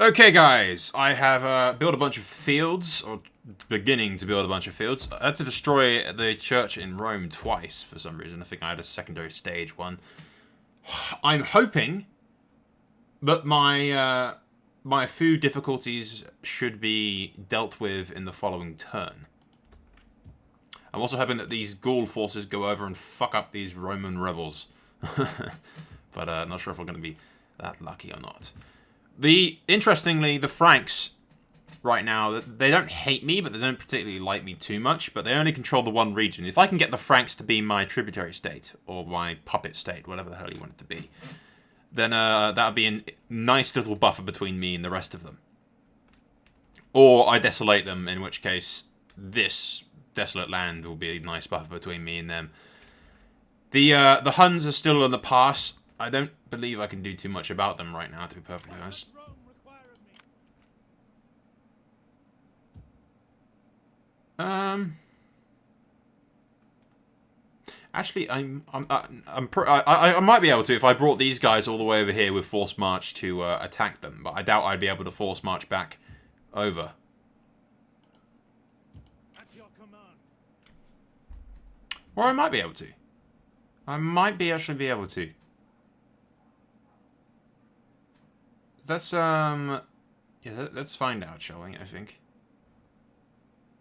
Okay, guys, I have built a bunch of fields, or beginning to build a bunch of fields. I had to destroy the church in Rome twice for some reason. I think I had a secondary stage one. I'm hoping that my food difficulties should be dealt with in the following turn. I'm also hoping that these Gaul forces go over and fuck up these Roman rebels. But not sure if we're going to be that lucky or not. Interestingly, the Franks right now, they don't hate me, but they don't particularly like me too much, but they only control the one region. If I can get the Franks to be my tributary state, or my puppet state, whatever the hell you want it to be, then that would be a nice little buffer between me and the rest of them. Or I desolate them, in which case this desolate land will be a nice buffer between me and them. The Huns are still in the pass. I don't believe I can do too much about them right now, to be perfectly honest. Actually, I might be able to if I brought these guys all the way over here with force march to attack them, but I doubt I'd be able to force march back over. Or I might be able to. I might actually be able to. Let's let's find out, shall we? I think.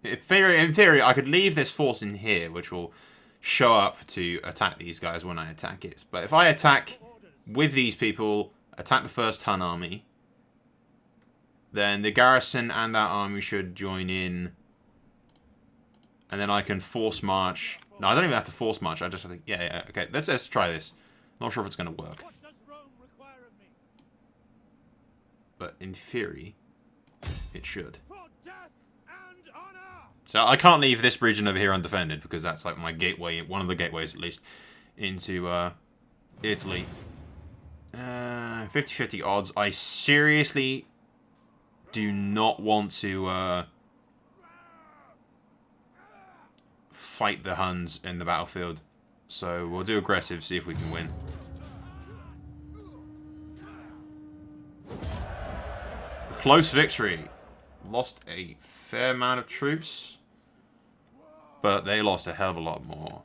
In theory, I could leave this force in here, which will show up to attack these guys when I attack it. But if I attack with these people, attack the first Hun army, then the garrison and that army should join in, and then I can force march. No, I don't even have to force march. I just think, yeah, okay. Let's try this. Not sure if it's going to work. But in theory, it should. So I can't leave this region over here undefended because that's like my gateway, one of the gateways at least, into Italy. 50-50 odds. I seriously do not want to fight the Huns in the battlefield. So we'll do aggressive, see if we can win. Close victory. Lost a fair amount of troops, but they lost a hell of a lot more.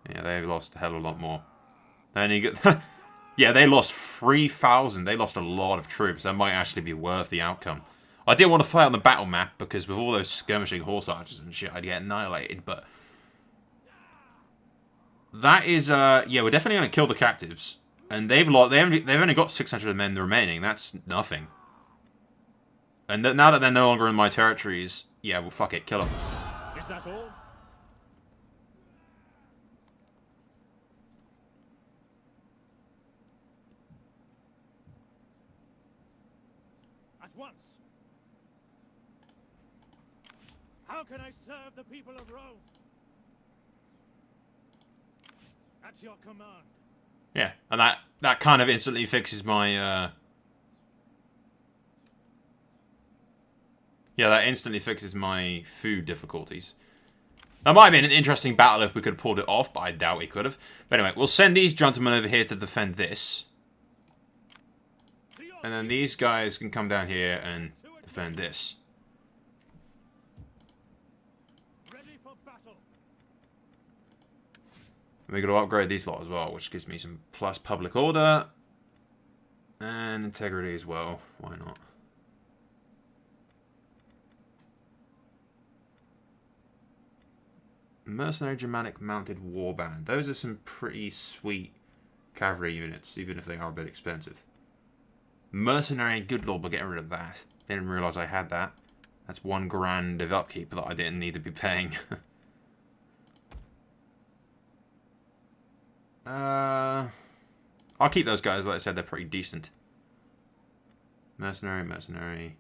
Yeah, they lost a hell of a lot more. Then you get, yeah, they lost 3,000. They lost a lot of troops. That might actually be worth the outcome. I didn't want to fight on the battle map because with all those skirmishing horse archers and shit, I'd get annihilated. But that is, yeah, we're definitely gonna kill the captives. And they've only got 600 men remaining. That's nothing. And now that they're no longer in my territories, yeah, well, fuck it, kill them. Is that all? At once. How can I serve the people of Rome? At your command. Yeah, and that kind of instantly fixes my yeah, that instantly fixes my food difficulties. That might have been an interesting battle if we could have pulled it off, but I doubt we could have. But anyway, we'll send these gentlemen over here to defend this. And then these guys can come down here and defend this. Ready for battle. And we got to upgrade these lot as well, which gives me some plus public order. And integrity as well. Why not? Mercenary Germanic Mounted Warband. Those are some pretty sweet cavalry units, even if they are a bit expensive. Mercenary, good lord, we're getting rid of that. Didn't realise I had that. That's £1 grand of upkeep that I didn't need to be paying. I'll keep those guys, like I said, they're pretty decent. Mercenary.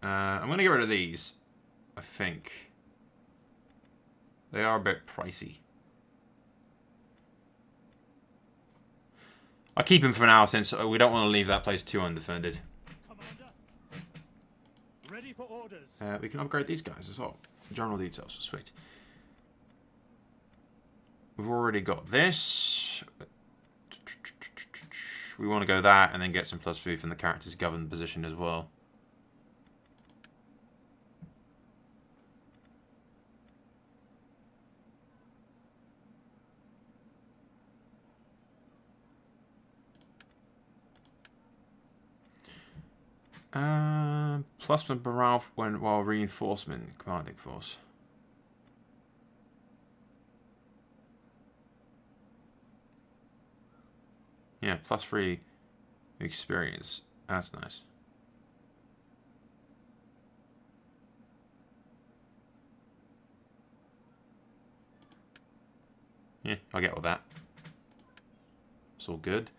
I'm going to get rid of these, I think. They are a bit pricey. I'll keep him for now since we don't want to leave that place too undefended. Commander. Ready for orders. We can upgrade these guys as well. General details, sweet. We've already got this. We want to go that and then get some plus 3 from the character's governed position as well. Plus one morale while reinforcement commanding force. Yeah, plus 3 experience. That's nice. Yeah, I'll get all that. It's all good.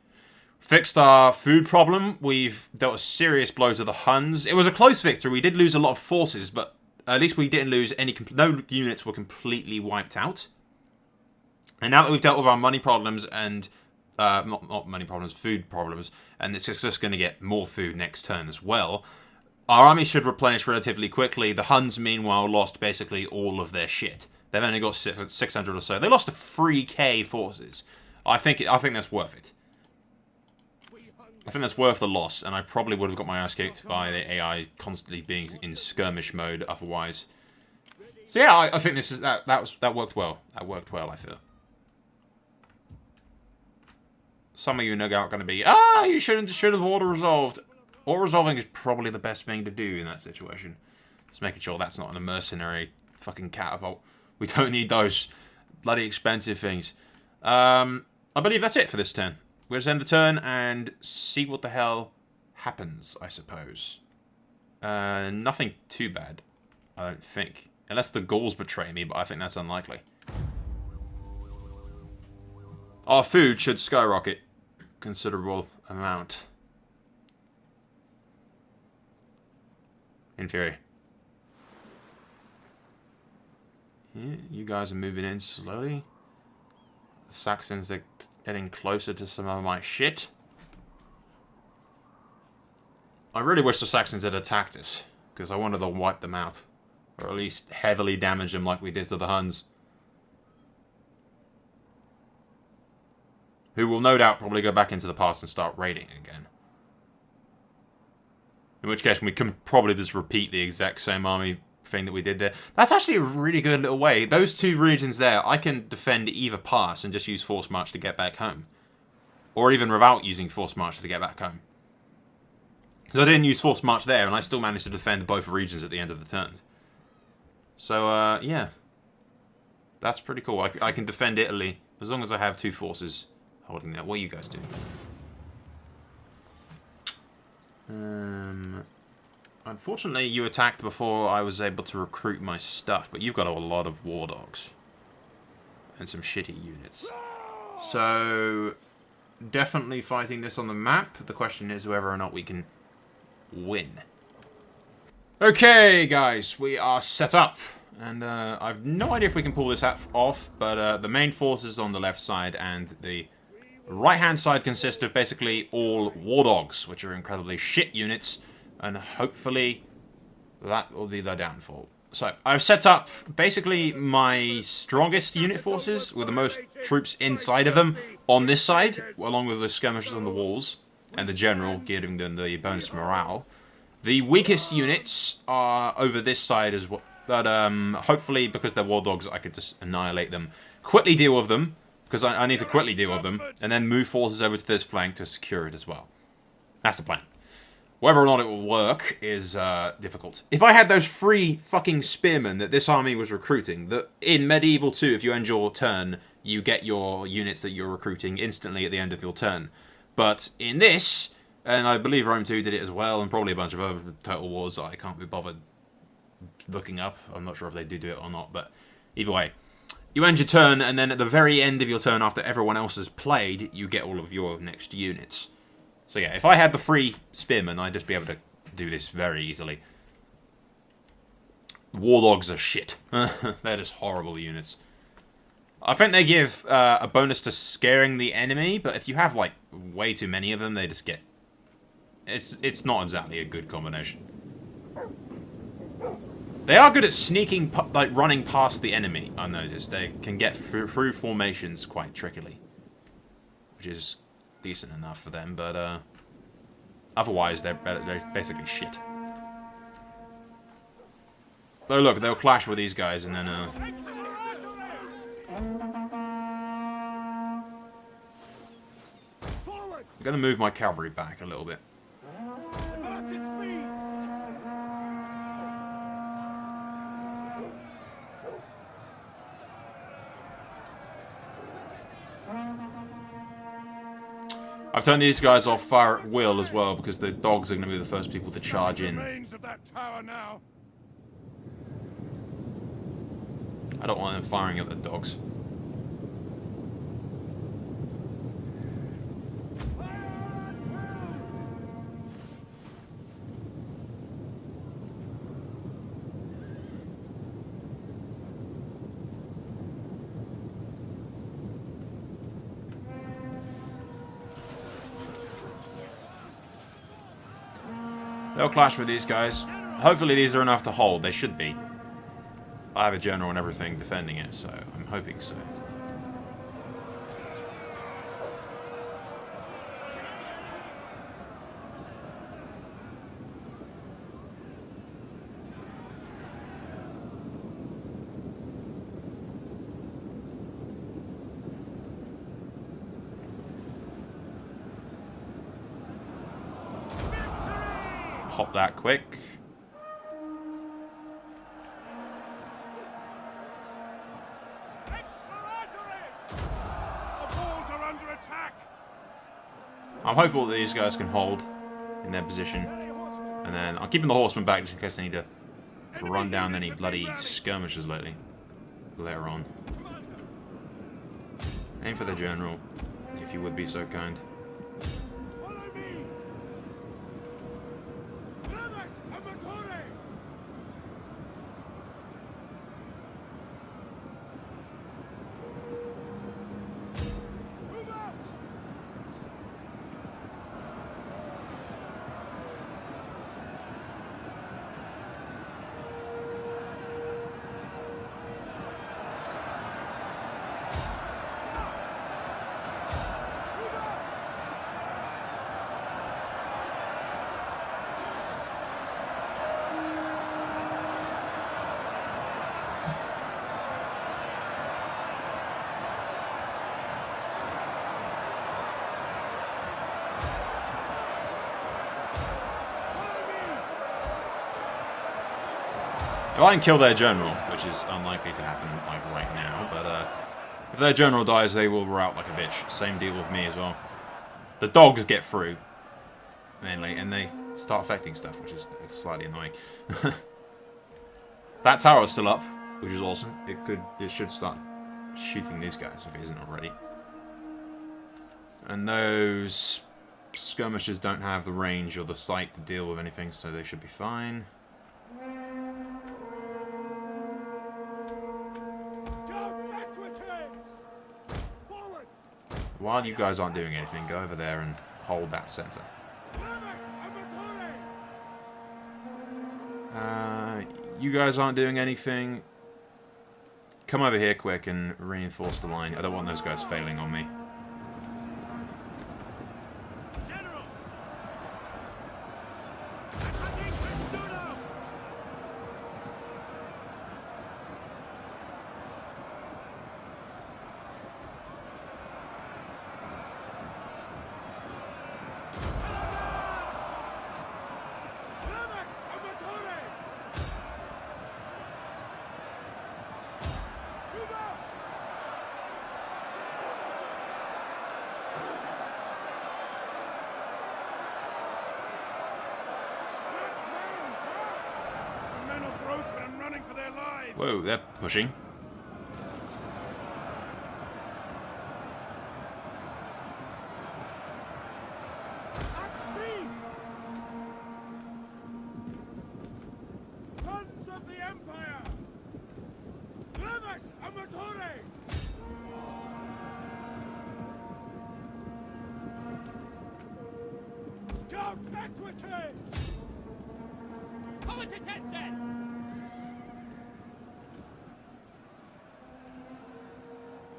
Fixed our food problem. We've dealt a serious blow to the Huns. It was a close victory. We did lose a lot of forces, but at least we didn't lose any... No units were completely wiped out. And now that we've dealt with our money problems and... not money problems, food problems, and it's just going to get more food next turn as well, our army should replenish relatively quickly. The Huns, meanwhile, lost basically all of their shit. They've only got 600 or so. They lost to 3k forces. I think that's worth it. I think that's worth the loss, and I probably would have got my ass kicked by the AI constantly being in skirmish mode otherwise. So yeah, I think this is that worked well. That worked well, I feel. Some of you are going to be, you should have auto-resolved. Auto-resolving is probably the best thing to do in that situation. Just making sure that's not a mercenary fucking catapult. We don't need those bloody expensive things. I believe that's it for this turn. We'll just end the turn and see what the hell happens, I suppose. Nothing too bad, I don't think. Unless the Gauls betray me, but I think that's unlikely. Our food should skyrocket considerable amount. In theory. Yeah, you guys are moving in slowly. The Saxons are getting closer to some of my shit. I really wish the Saxons had attacked us, because I wanted to wipe them out. Or at least heavily damage them like we did to the Huns. Who will no doubt probably go back into the past and start raiding again. In which case we can probably just repeat the exact same army thing that we did there. That's actually a really good little way. Those two regions there, I can defend either pass and just use force march to get back home. Or even without using force march to get back home. Because I didn't use force march there and I still managed to defend both regions at the end of the turn. So, yeah. That's pretty cool. I can defend Italy as long as I have two forces holding that. What are you guys doing? Unfortunately, you attacked before I was able to recruit my stuff, but you've got a lot of war dogs. And some shitty units. So, definitely fighting this on the map. The question is whether or not we can win. Okay, guys, we are set up. And I've no idea if we can pull this off, but the main forces on the left side and the right-hand side consist of basically all war dogs, which are incredibly shit units, and hopefully that will be their downfall. So, I've set up basically my strongest unit forces with the most troops inside of them on this side, along with the skirmishers on the walls, and the general giving them the bonus morale. The weakest units are over this side as well, but hopefully because they're war dogs I could just annihilate them. Quickly deal with them, because I need to quickly deal with them, and then move forces over to this flank to secure it as well. That's the plan. Whether or not it will work is difficult. If I had those 3 fucking spearmen that this army was recruiting, that in Medieval 2, if you end your turn, you get your units that you're recruiting instantly at the end of your turn. But in this, and I believe Rome 2 did it as well, and probably a bunch of other Total Wars that I can't be bothered looking up. I'm not sure if they do it or not, but either way. You end your turn, and then at the very end of your turn, after everyone else has played, you get all of your next units. So yeah, if I had the 3 spearmen, I'd just be able to do this very easily. Warlogs are shit. They're just horrible units. I think they give a bonus to scaring the enemy, but if you have, like, way too many of them, they just get... It's not exactly a good combination. They are good at sneaking, like, running past the enemy, I noticed. They can get through formations quite trickily. Which is decent enough for them, but otherwise they're basically shit. Oh look, they'll clash with these guys, and then I'm gonna move my cavalry back a little bit. I've turned these guys off fire at will as well, because the dogs are going to be the first people to charge in. I don't want them firing at the dogs. They'll clash with these guys. Hopefully these are enough to hold. They should be. I have a general and everything defending it, so I'm hoping so. Pop that quick. I'm hopeful that these guys can hold in their position. And then I'm keeping the horsemen back just in case they need to run down any bloody skirmishes later on. Aim for the general, if you would be so kind. If I can kill their general, which is unlikely to happen like right now, but if their general dies, they will rout like a bitch. Same deal with me as well. The dogs get through, mainly, and they start affecting stuff, which is slightly annoying. That tower is still up, which is awesome. It should start shooting these guys if it isn't already. And those skirmishers don't have the range or the sight to deal with anything, so they should be fine. While you guys aren't doing anything, go over there and hold that center. You guys aren't doing anything. Come over here quick and reinforce the line. I don't want those guys failing on me. Whoa, they're pushing. Sons of the Empire! Levis Amatore! Scout Equites! Comitatenses!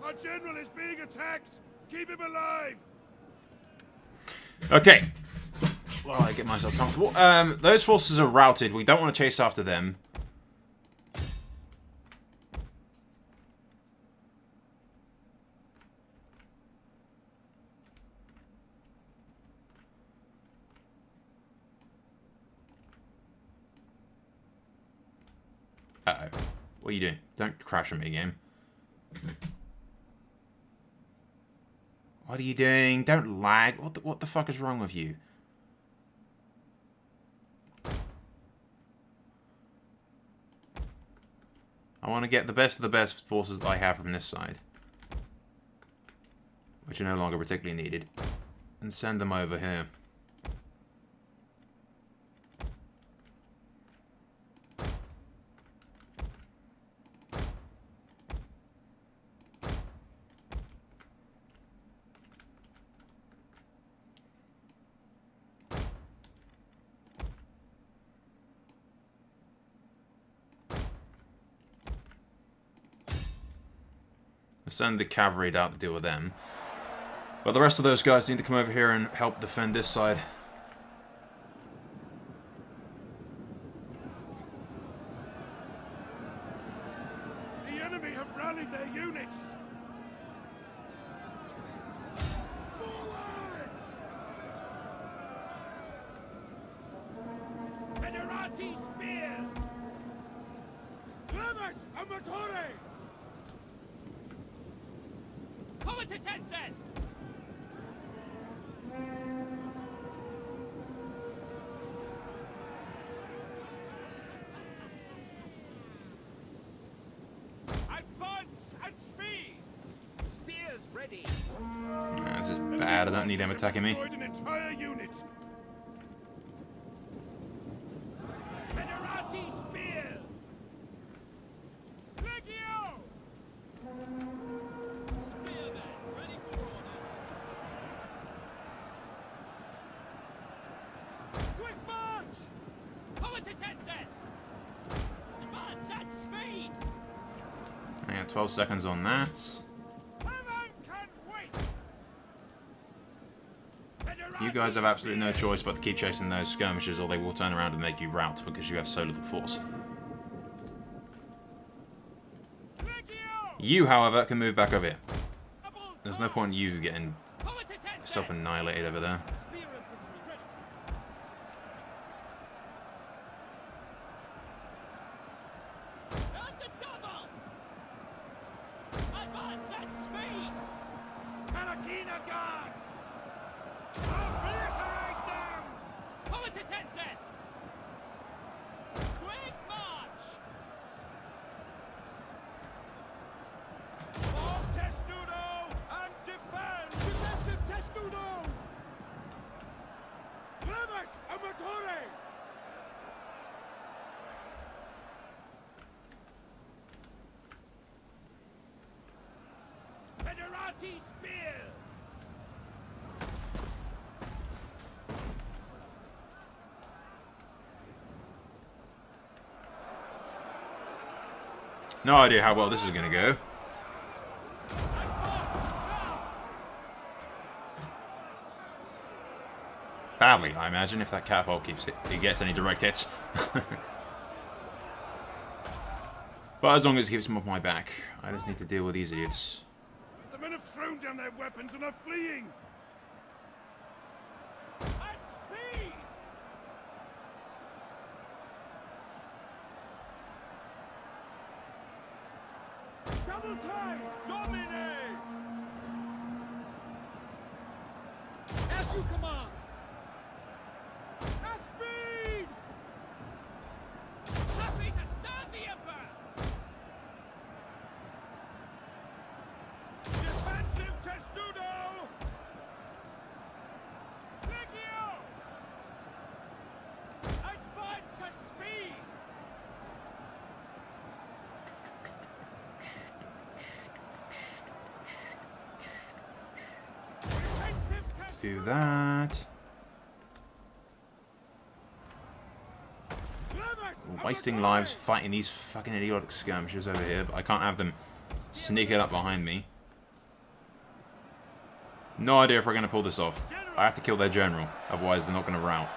Our general is being attacked! Keep him alive! Okay. While I get myself comfortable. Those forces are routed. We don't want to chase after them. Uh-oh. What are you doing? Don't crash on me, game. What are you doing? Don't lag. What the fuck is wrong with you? I want to get the best of the best forces that I have from this side, which are no longer particularly needed, and send them over here. Send the cavalry out to deal with them. But the rest of those guys need to come over here and help defend this side. The enemy have rallied their units. Forward! Federati spear! Levis Amatore! Comitatenses! Advance at speed! Spears ready! This is bad. I don't need them attacking me. An entire unit. Federati spear! Legio! Spearmen ready for orders. Quick march! Comitatenses! Advance at speed! I got 12 seconds on that. Heaven can wait! You guys have absolutely no choice but to keep chasing those skirmishers, or they will turn around and make you rout because you have so little force. You, however, can move back over here. There's no point in you getting yourself annihilated over there. Spear infantry ready. At the double! Advance at speed! Palatina guards! Obliterate them! Comitatenses! Quick march! Form testudo and defend! Defensive testudo! Levis Amatore! Federati spear! No idea how well this is going to go. Badly, I imagine, if that catapult gets any direct hits. But as long as it keeps him off my back, I just need to deal with these idiots. The men have thrown down their weapons and are fleeing! At speed! Double time! Domine! As you command! At speed! Happy to serve the Emperor! Defensive testudo! Legio! Advance at speed! Defensive testudo! Do that. We're wasting lives fighting these fucking idiotic skirmishers over here, but I can't have them sneaking up behind me. No idea if we're going to pull this off. I have to kill their general, otherwise they're not going to rout.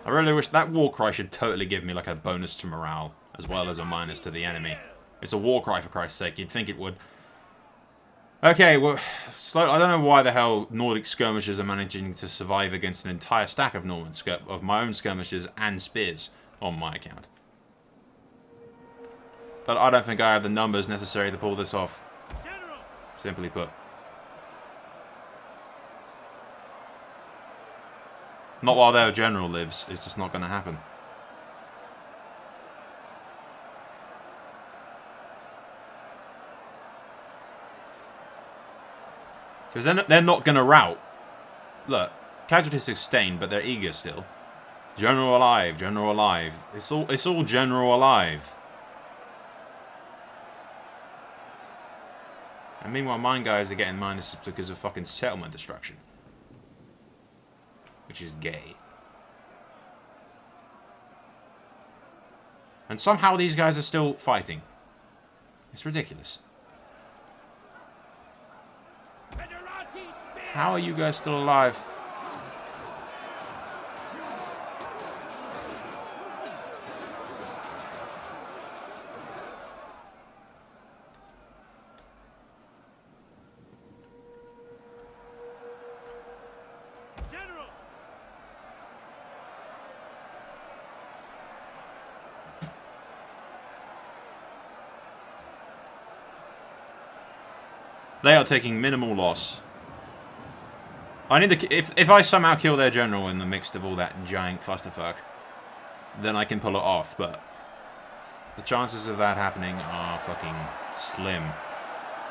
I really wish that war cry should totally give me like a bonus to morale, as well as a minus to the enemy. It's a war cry, for Christ's sake. You'd think it would. Okay, well, I don't know why the hell Nordic skirmishers are managing to survive against an entire stack of my own skirmishers and spears on my account. But I don't think I have the numbers necessary to pull this off. Simply put. Not while their general lives. It's just not going to happen. Because they're not going to rout. Look, casualties sustained, but they're eager still. General alive, general alive. It's all general alive. And meanwhile, mine guys are getting minuses because of fucking settlement destruction. Which is gay. And somehow these guys are still fighting. It's ridiculous. How are you guys still alive? They are taking minimal loss. I need to. If I somehow kill their general in the midst of all that giant clusterfuck, then I can pull it off. But the chances of that happening are fucking slim.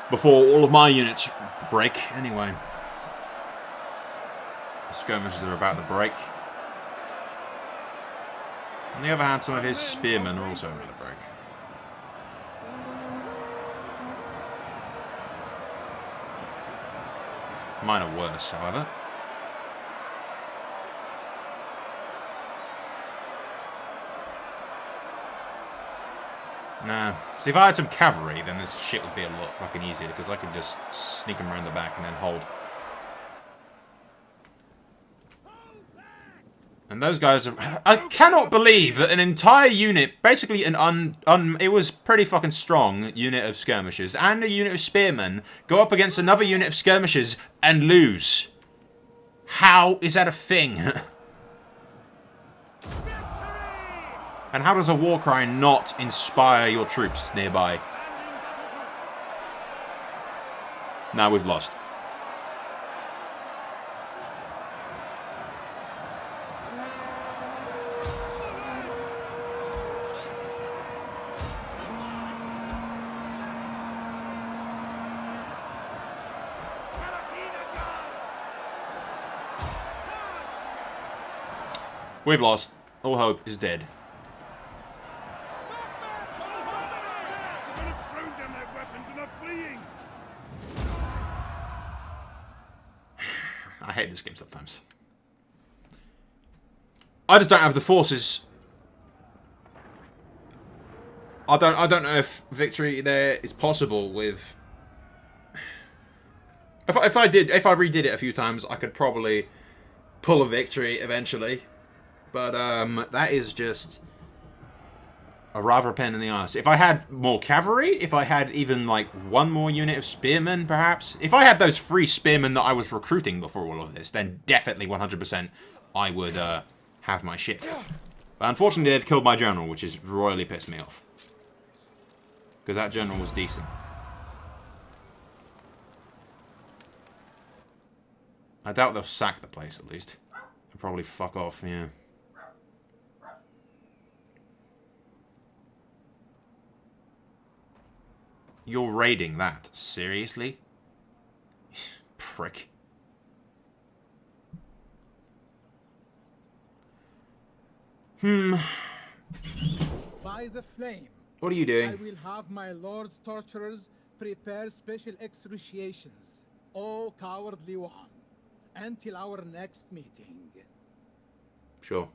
Before all of my units break, anyway. The skirmishes are about to break. On the other hand, some of his spearmen are also about to break. Mine are worse, however. Nah. See, if I had some cavalry, then this shit would be a lot fucking easier, because I could just sneak them around the back and then hold. And those guys are... I cannot believe that an entire unit, basically an it was pretty fucking strong unit of skirmishers and a unit of spearmen go up against another unit of skirmishers and lose. How is that a thing? And how does a war cry not inspire your troops nearby? Now we've lost. We've lost. All hope is dead. I hate this game sometimes. I just don't have the forces. I don't know if victory there is possible with. If I redid it a few times, I could probably pull a victory eventually. But that is just a rather pain in the ass. If I had more cavalry, if I had even like one more unit of spearmen, perhaps. If I had those 3 spearmen that I was recruiting before all of this, then definitely 100% I would have my shit. But unfortunately, they've killed my general, which has royally pissed me off. Because that general was decent. I doubt they'll sack the place, at least. They'll probably fuck off, yeah. You're raiding that? Seriously? Prick. By the flame. What are you I doing? will have my lord's torturers prepare special excruciations, O cowardly one, until our next meeting. Sure.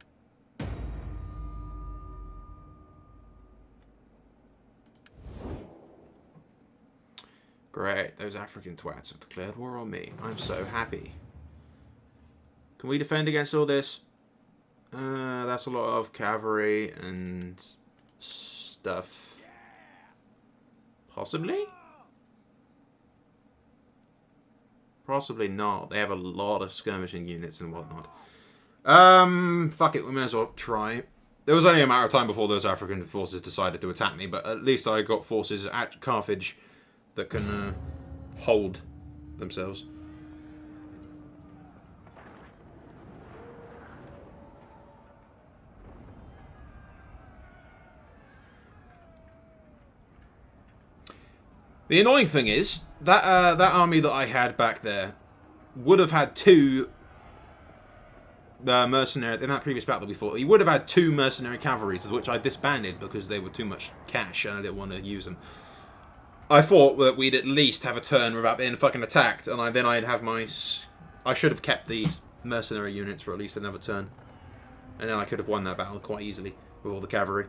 Great, those African twats have declared war on me. I'm so happy. Can we defend against all this? That's a lot of cavalry and stuff. Possibly? Possibly not. They have a lot of skirmishing units and whatnot. Fuck it, we may as well try. There was only a matter of time before those African forces decided to attack me, but at least I got forces at Carthage that can hold themselves. The annoying thing is that that army that I had back there would have had two mercenary in that previous battle that we fought. He would have had two mercenary cavalries, which I disbanded because they were too much cash and I didn't want to use them. I thought that we'd at least have a turn without being fucking attacked, and then I'd have my. I should have kept these mercenary units for at least another turn, and then I could have won that battle quite easily with all the cavalry.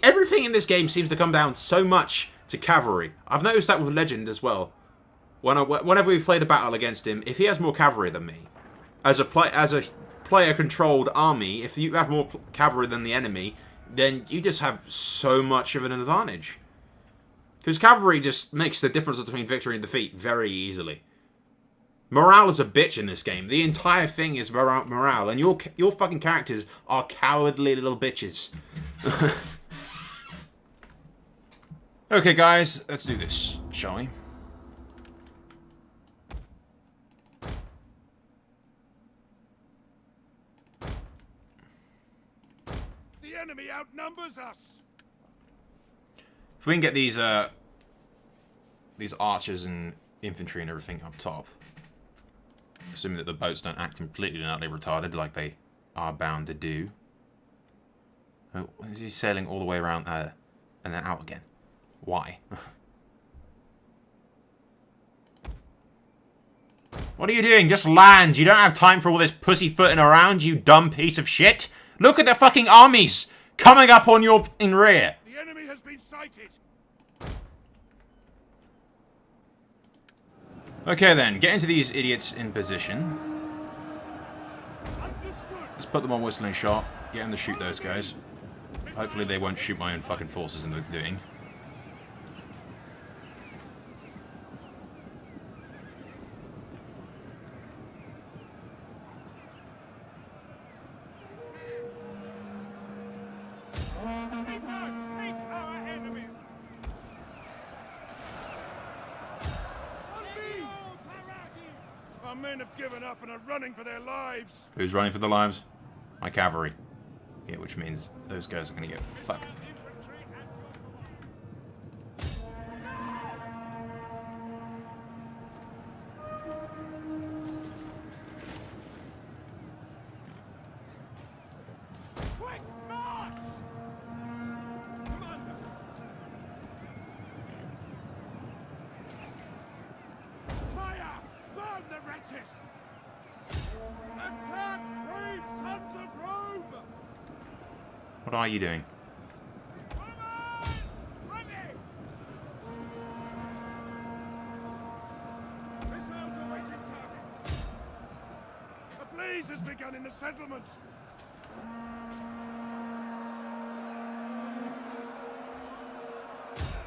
Everything in this game seems to come down so much to cavalry. I've noticed that with Legend as well. Whenever we've played a battle against him, if he has more cavalry than me, as a player-controlled army, if you have more cavalry than the enemy, then you just have so much of an advantage. Because cavalry just makes the difference between victory and defeat very easily. Morale is a bitch in this game. The entire thing is morale, and your fucking characters are cowardly little bitches. Okay, guys, let's do this, shall we? The enemy outnumbers us. If we can get these archers and infantry and everything up top, assuming that the boats don't act completely and utterly retarded like they are bound to do. Oh, is he sailing all the way around there and then out again? Why? What are you doing? Just land. You don't have time for all this pussyfooting around, you dumb piece of shit. Look at the fucking armies coming up on your in rear. The enemy has been sighted. Okay then, get into these idiots in position. Understood. Let's put them on whistling shot. Get them to shoot those guys. Hopefully they won't shoot my own fucking forces in the doing. Take our enemies. Our men have given up and are running for their lives. Who's running for their lives? My cavalry. Yeah, which means those guys are gonna get fucked. Quick march! Commander! Fire! Burn the wretches! Attack, brave sons of Rome! What are you doing? Missiles awaiting targets. A blaze has begun in the settlement.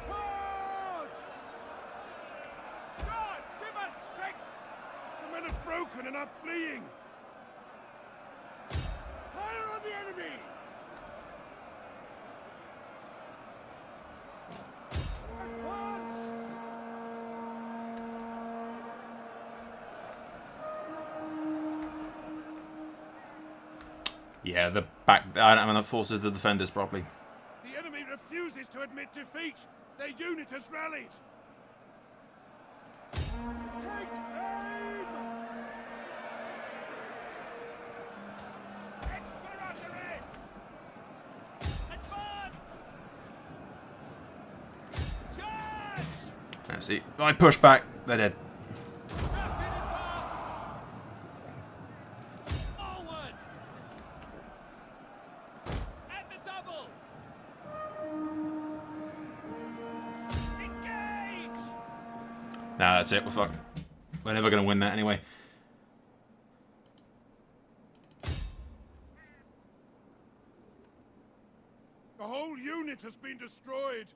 Charge! God, give us strength! The men are broken and are fleeing. Fire on the enemy! Advance! Yeah, the back. I don't have enough forces to defend us properly. The enemy refuses to admit defeat. Their unit has rallied. Take aim! Expedite! Let's see. I push back, they're dead. Nah, that's it. We're fucked. We're never gonna win that anyway. The whole unit has been destroyed.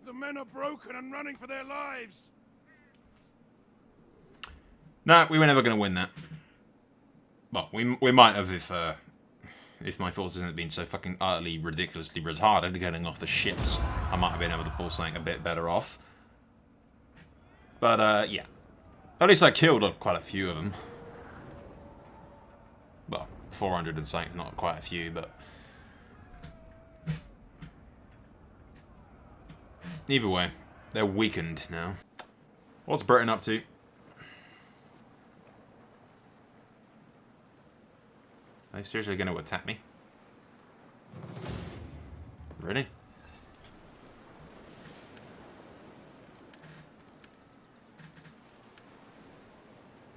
The men are broken and running for their lives. Nah, we were never going to win that. Well, we might have if my forces hadn't been so fucking utterly ridiculously retarded getting off the ships. I might have been able to pull something a bit better off. But, yeah. At least I killed quite a few of them. Well, 400 and something, not quite a few, but... Either way, they're weakened now. What's Britain up to? Are they seriously going to attack me? Really?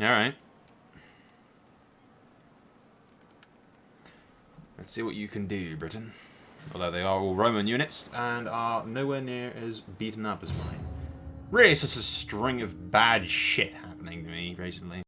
Alright. Let's see what you can do, Britain. Although they are all Roman units and are nowhere near as beaten up as mine. Really, it's just a string of bad shit happening to me recently.